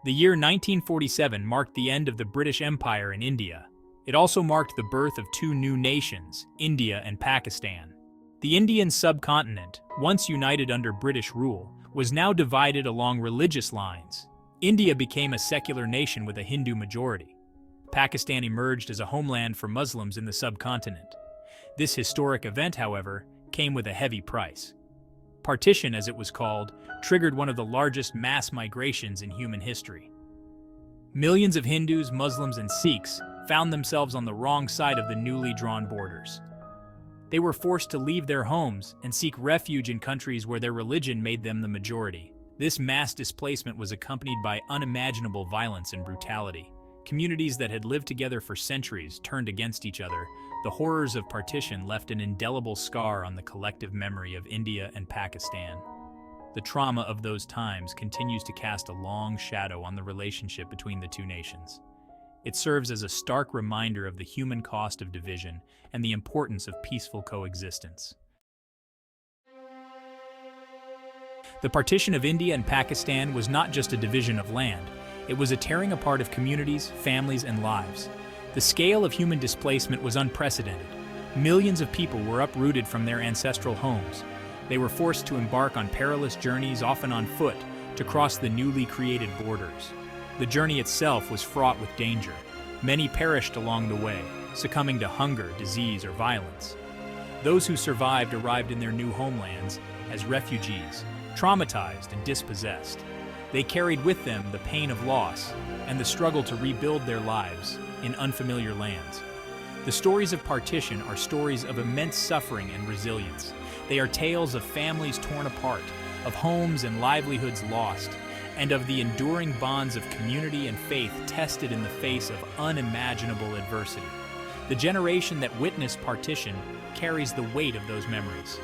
The year 1947 marked the end of the British Empire in India. It also marked the birth of two new nations, India and Pakistan. The Indian subcontinent, once united under British rule, was now divided along religious lines. India became a secular nation with a Hindu majority. Pakistan emerged as a homeland for Muslims in the subcontinent. This historic event, however, came with a heavy price. Partition, as it was called, triggered one of the largest mass migrations in human history. Millions of Hindus, Muslims, and Sikhs found themselves on the wrong side of the newly drawn borders. They were forced to leave their homes and seek refuge in countries where their religion made them the majority. This mass displacement was accompanied by unimaginable violence and brutality. Communities that had lived together for centuries turned against each other. The horrors of partition left an indelible scar on the collective memory of India and Pakistan. The trauma of those times continues to cast a long shadow on the relationship between the two nations. It serves as a stark reminder of the human cost of division and the importance of peaceful coexistence. The partition of India and Pakistan was not just a division of land. It was a tearing apart of communities, families, and lives. The scale of human displacement was unprecedented. Millions of people were uprooted from their ancestral homes. They were forced to embark on perilous journeys, often on foot, to cross the newly created borders. The journey itself was fraught with danger. Many perished along the way, succumbing to hunger, disease, or violence. Those who survived arrived in their new homelands as refugees, traumatized and dispossessed. They carried with them the pain of loss and the struggle to rebuild their lives in unfamiliar lands. The stories of partition are stories of immense suffering and resilience. They are tales of families torn apart, of homes and livelihoods lost, and of the enduring bonds of community and faith tested in the face of unimaginable adversity. The generation that witnessed partition carries the weight of those memories.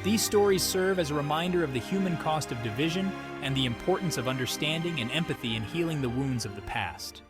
These stories serve as a reminder of the human cost of division and the importance of understanding and empathy in healing the wounds of the past.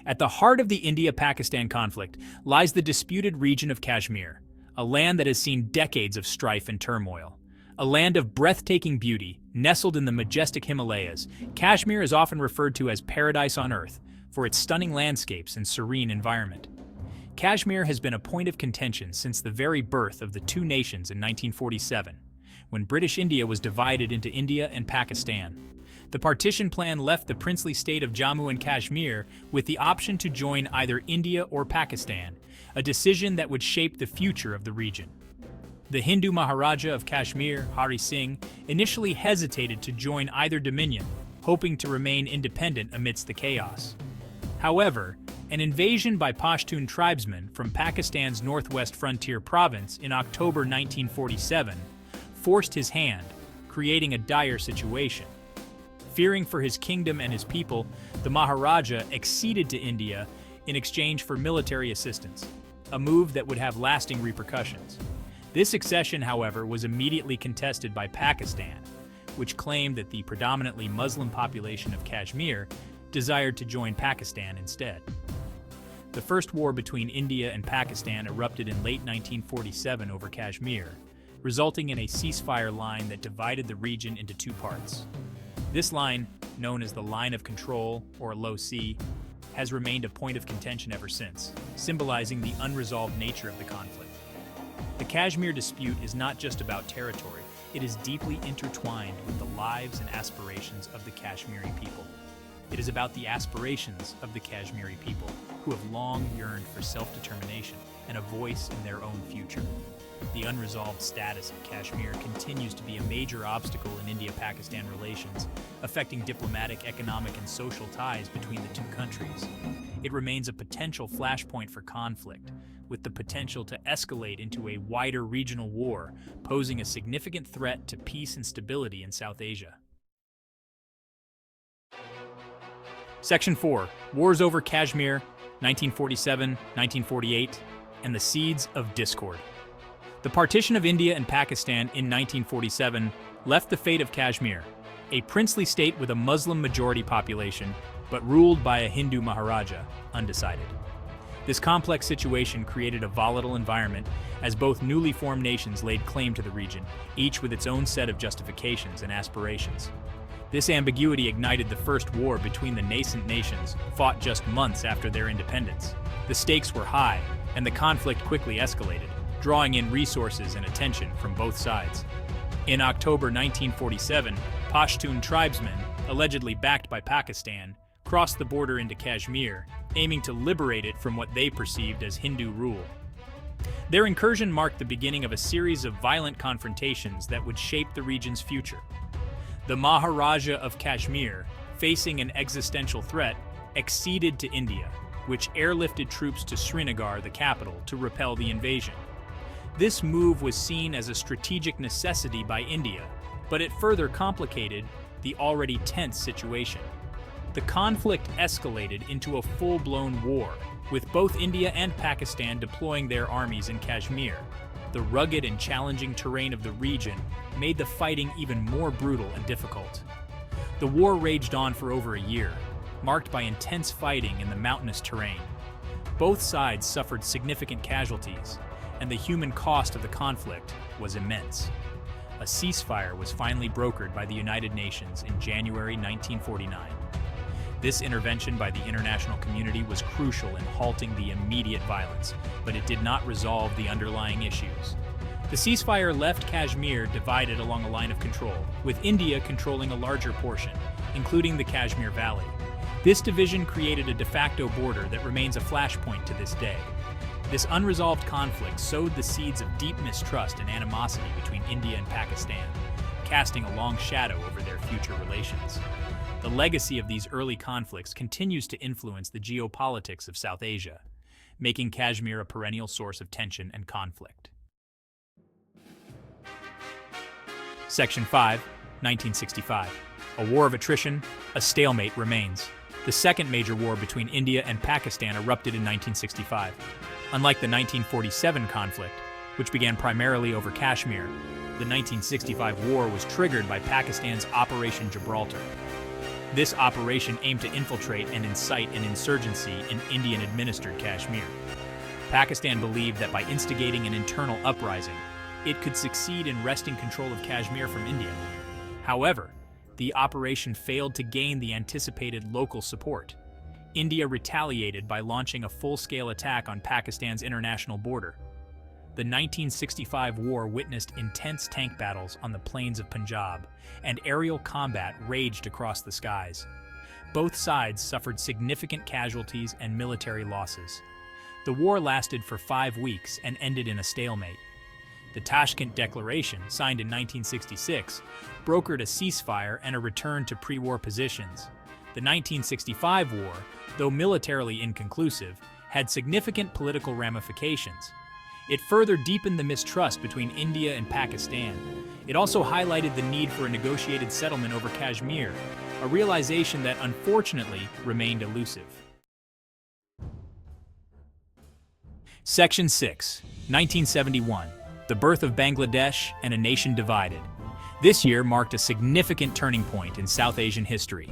At the heart of the India-Pakistan conflict lies the disputed region of Kashmir, a land that has seen decades of strife and turmoil. A land of breathtaking beauty, nestled in the majestic Himalayas, Kashmir is often referred to as paradise on earth for its stunning landscapes and serene environment. Kashmir has been a point of contention since the very birth of the two nations in 1947, when British India was divided into India and Pakistan. The partition plan left the princely state of Jammu and Kashmir with the option to join either India or Pakistan, a decision that would shape the future of the region. The Hindu Maharaja of Kashmir, Hari Singh, initially hesitated to join either dominion, hoping to remain independent amidst the chaos. However, an invasion by Pashtun tribesmen from Pakistan's northwest frontier province in October 1947 forced his hand, creating a dire situation. Fearing for his kingdom and his people, the Maharaja acceded to India in exchange for military assistance, a move that would have lasting repercussions. This accession, however, was immediately contested by Pakistan, which claimed that the predominantly Muslim population of Kashmir desired to join Pakistan instead. The first war between India and Pakistan erupted in late 1947 over Kashmir, resulting in a ceasefire line that divided the region into two parts. This line, known as the Line of Control, or Low C, has remained a point of contention ever since, symbolizing the unresolved nature of the conflict. The Kashmir dispute is not just about territory, it is deeply intertwined with the lives and aspirations of the Kashmiri people. It is about the aspirations of the Kashmiri people, who have long yearned for self-determination and a voice in their own future. The unresolved status of Kashmir continues to be a major obstacle in India-Pakistan relations, affecting diplomatic, economic, and social ties between the two countries. It remains a potential flashpoint for conflict, with the potential to escalate into a wider regional war, posing a significant threat to peace and stability in South Asia. Section 4. Wars over Kashmir, 1947-1948, and the Seeds of Discord. The partition of India and Pakistan in 1947 left the fate of Kashmir, a princely state with a Muslim majority population, but ruled by a Hindu Maharaja, undecided. This complex situation created a volatile environment as both newly formed nations laid claim to the region, each with its own set of justifications and aspirations. This ambiguity ignited the first war between the nascent nations, fought just months after their independence. The stakes were high, and the conflict quickly escalated, drawing in resources and attention from both sides. In October 1947, Pashtun tribesmen, allegedly backed by Pakistan, crossed the border into Kashmir, aiming to liberate it from what they perceived as Hindu rule. Their incursion marked the beginning of a series of violent confrontations that would shape the region's future. The Maharaja of Kashmir, facing an existential threat, acceded to India, which airlifted troops to Srinagar, the capital, to repel the invasion. This move was seen as a strategic necessity by India, but it further complicated the already tense situation. The conflict escalated into a full-blown war, with both India and Pakistan deploying their armies in Kashmir. The rugged and challenging terrain of the region made the fighting even more brutal and difficult. The war raged on for over a year, marked by intense fighting in the mountainous terrain. Both sides suffered significant casualties, and the human cost of the conflict was immense. A ceasefire was finally brokered by the United Nations in January 1949. This intervention by the international community was crucial in halting the immediate violence, but it did not resolve the underlying issues. The ceasefire left Kashmir divided along a line of control, with India controlling a larger portion, including the Kashmir Valley. This division created a de facto border that remains a flashpoint to this day. This unresolved conflict sowed the seeds of deep mistrust and animosity between India and Pakistan, casting a long shadow over their future relations. The legacy of these early conflicts continues to influence the geopolitics of South Asia, making Kashmir a perennial source of tension and conflict. Section 5, 1965. A war of attrition, a stalemate remains. The second major war between India and Pakistan erupted in 1965. Unlike the 1947 conflict, which began primarily over Kashmir, the 1965 war was triggered by Pakistan's Operation Gibraltar. This operation aimed to infiltrate and incite an insurgency in Indian-administered Kashmir. Pakistan believed that by instigating an internal uprising, it could succeed in wresting control of Kashmir from India. However, the operation failed to gain the anticipated local support. India retaliated by launching a full-scale attack on Pakistan's international border. The 1965 war witnessed intense tank battles on the plains of Punjab, and aerial combat raged across the skies. Both sides suffered significant casualties and military losses. The war lasted for 5 weeks and ended in a stalemate. The Tashkent Declaration, signed in 1966, brokered a ceasefire and a return to pre-war positions. The 1965 war, though militarily inconclusive, had significant political ramifications. It further deepened the mistrust between India and Pakistan. It also highlighted the need for a negotiated settlement over Kashmir, a realization that unfortunately remained elusive. Section 6, 1971. The birth of Bangladesh and a nation divided. This year marked a significant turning point in South Asian history.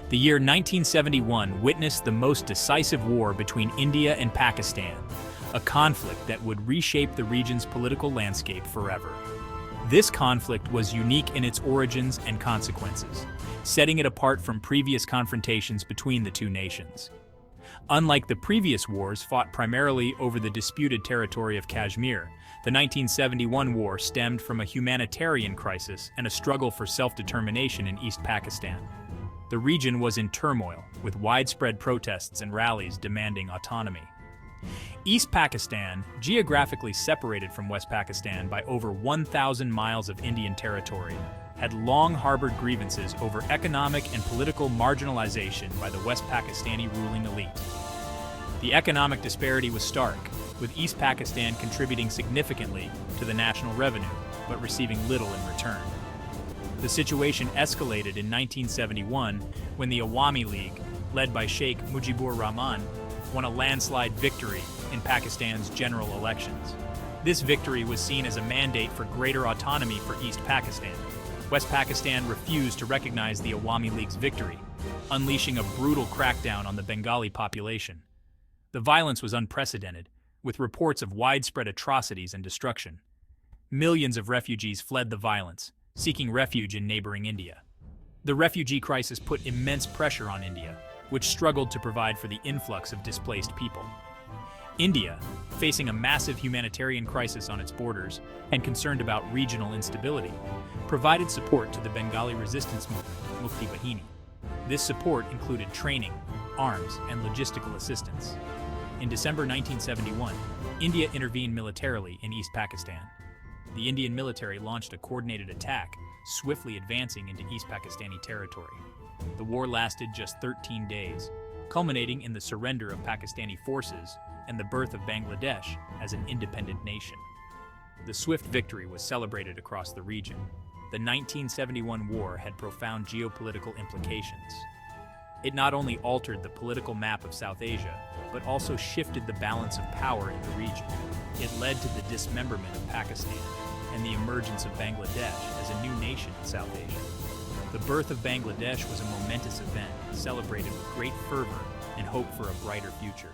The year 1971 witnessed the most decisive war between India and Pakistan, a conflict that would reshape the region's political landscape forever. This conflict was unique in its origins and consequences, setting it apart from previous confrontations between the two nations. Unlike the previous wars fought primarily over the disputed territory of Kashmir, the 1971 war stemmed from a humanitarian crisis and a struggle for self-determination in East Pakistan. The region was in turmoil, with widespread protests and rallies demanding autonomy. East Pakistan, geographically separated from West Pakistan by over 1,000 miles of Indian territory, had long harbored grievances over economic and political marginalization by the West Pakistani ruling elite. The economic disparity was stark, with East Pakistan contributing significantly to the national revenue, but receiving little in return. The situation escalated in 1971 when the Awami League, led by Sheikh Mujibur Rahman, won a landslide victory in Pakistan's general elections. This victory was seen as a mandate for greater autonomy for East Pakistan. West Pakistan refused to recognize the Awami League's victory, unleashing a brutal crackdown on the Bengali population. The violence was unprecedented, with reports of widespread atrocities and destruction. Millions of refugees fled the violence, seeking refuge in neighboring India. The refugee crisis put immense pressure on India, which struggled to provide for the influx of displaced people. India, facing a massive humanitarian crisis on its borders and concerned about regional instability, provided support to the Bengali resistance movement, Mukti Bahini. This support included training, arms, and logistical assistance. In December 1971, India intervened militarily in East Pakistan. The Indian military launched a coordinated attack, swiftly advancing into East Pakistani territory. The war lasted just 13 days, culminating in the surrender of Pakistani forces and the birth of Bangladesh as an independent nation. The swift victory was celebrated across the region. The 1971 war had profound geopolitical implications. It not only altered the political map of South Asia, but also shifted the balance of power in the region. It led to the dismemberment of Pakistan and the emergence of Bangladesh as a new nation in South Asia. The birth of Bangladesh was a momentous event, celebrated with great fervor and hope for a brighter future.